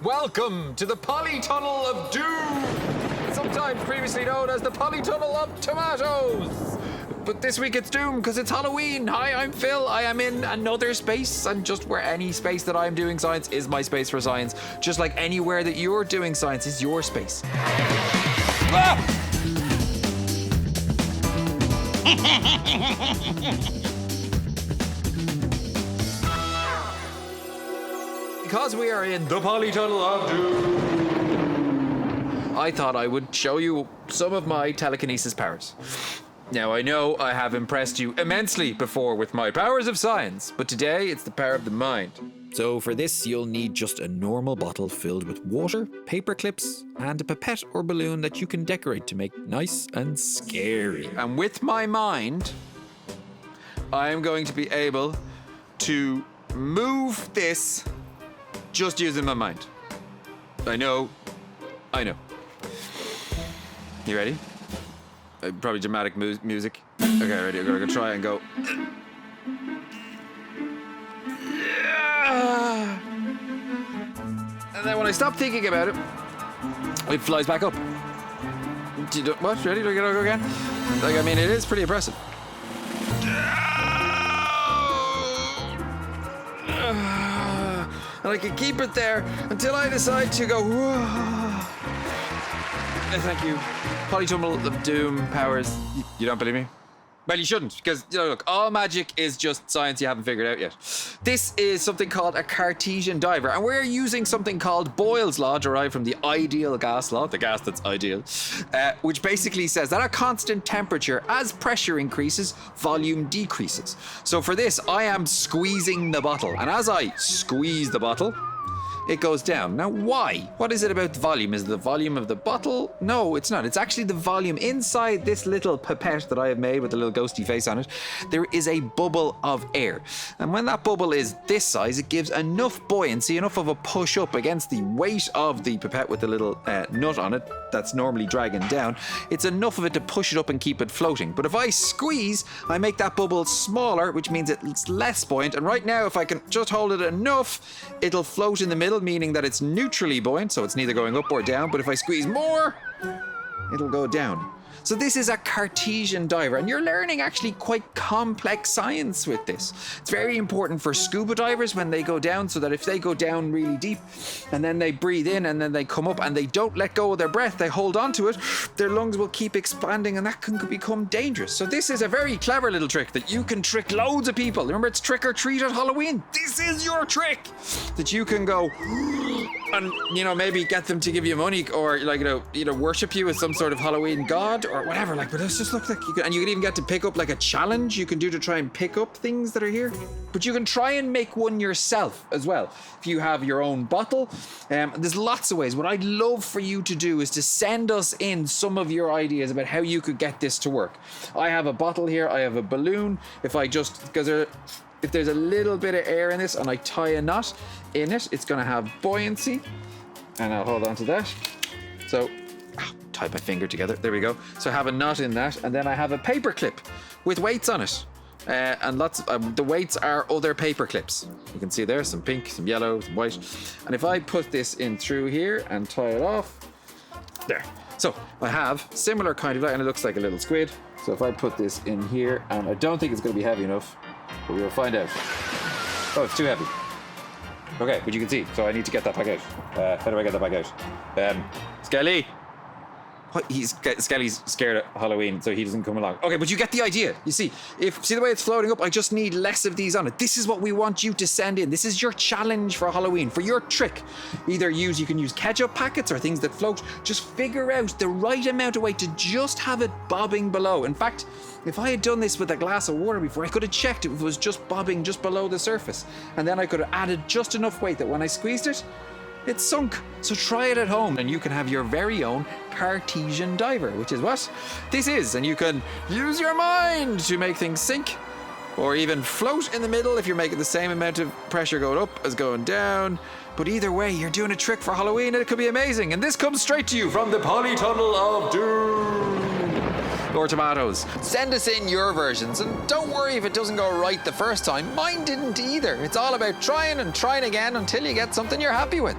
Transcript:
Welcome to the Polytunnel of Doom, sometimes previously known as the Polytunnel of Tomatoes. But this week it's Doom because it's Halloween. Hi, I'm Phil. I am in another space, and just where any space that I'm doing science is my space for science. Just like anywhere that you're doing science is your space. Ah! Because we are in the Polytunnel of Doom, I thought I would show you some of my telekinesis powers. Now, I know I have impressed you immensely before with my powers of science, but today it's the power of the mind. So for this, you'll need just a normal bottle filled with water, paper clips, and a pipette or balloon that you can decorate to make nice and scary. And with my mind, I am going to be able to move this just using my mind. I know. You ready? Probably dramatic music. Okay, ready. I'm gonna try and go. And then when I stop thinking about it, it flies back up. What? Ready? Do I go again? Like, I mean, it is pretty impressive. And I can keep it there until I decide to go. Thank you. Polytunnel of Doom powers. You don't believe me? Well, you shouldn't, because, look, all magic is just science you haven't figured out yet. This is something called a Cartesian Diver, and we're using something called Boyle's Law, derived from the ideal gas law, the gas that's ideal, which basically says that at constant temperature, as pressure increases, volume decreases. So for this, I am squeezing the bottle, and as I squeeze the bottle, it goes down. Now, why? What is it about the volume? Is it the volume of the bottle? No, it's not. It's actually the volume inside this little pipette that I have made with a little ghosty face on it. There is a bubble of air. And when that bubble is this size, it gives enough buoyancy, enough of a push up against the weight of the pipette with the little nut on it that's normally dragging down. It's enough of it to push it up and keep it floating. But if I squeeze, I make that bubble smaller, which means it's less buoyant. And right now, if I can just hold it enough, it'll float in the middle, meaning that it's neutrally buoyant, so it's neither going up or down. But if I squeeze more, it'll go down. So this is a Cartesian Diver, and you're learning actually quite complex science with this. It's very important for scuba divers when they go down, so that if they go down really deep and then they breathe in and then they come up and they don't let go of their breath, they hold on to it, their lungs will keep expanding and that can become dangerous. So this is a very clever little trick that you can trick loads of people. Remember, it's trick or treat at Halloween. This is your trick that you can go and, maybe get them to give you money, or worship you as some sort of Halloween god or whatever. But it just looks like you can, and you can even get to pick up like a challenge you can do to try and pick up things that are here. But you can try and make one yourself as well if you have your own bottle. There's lots of ways. What I'd love for you to do is to send us in some of your ideas about how you could get this to work. I have a bottle here. I have a balloon. If there's a little bit of air in this and I tie a knot in it, it's going to have buoyancy. And I'll hold on to that. So, tie my finger together. There we go. So I have a knot in that. And then I have a paper clip with weights on it. And lots of the weights are other paper clips. You can see there some pink, some yellow, some white. And if I put this in through here and tie it off, there. So I have similar kind of, and it looks like a little squid. So if I put this in here, and I don't think it's going to be heavy enough, but we will find out. Oh, it's too heavy. Okay, but you can see. So I need to get that back out. How do I get that back out? Skelly. What? Skelly's scared of Halloween, so he doesn't come along. Okay, but you get the idea. You see the way it's floating up? I just need less of these on it. This is what we want you to send in. This is your challenge for Halloween, for your trick. You can use ketchup packets or things that float. Just figure out the right amount of weight to just have it bobbing below. In fact, if I had done this with a glass of water before, I could have checked if it was just bobbing just below the surface. And then I could have added just enough weight that when I squeezed it, it sunk. So try it at home and you can have your very own Cartesian Diver, which is what this is. And you can use your mind to make things sink or even float in the middle if you're making the same amount of pressure going up as going down. But either way, you're doing a trick for Halloween and it could be amazing. And this comes straight to you from the Polytunnel of Doom. or tomatoes. Send us in your versions, and don't worry if it doesn't go right the first time. Mine didn't either. It's all about trying and trying again until you get something you're happy with.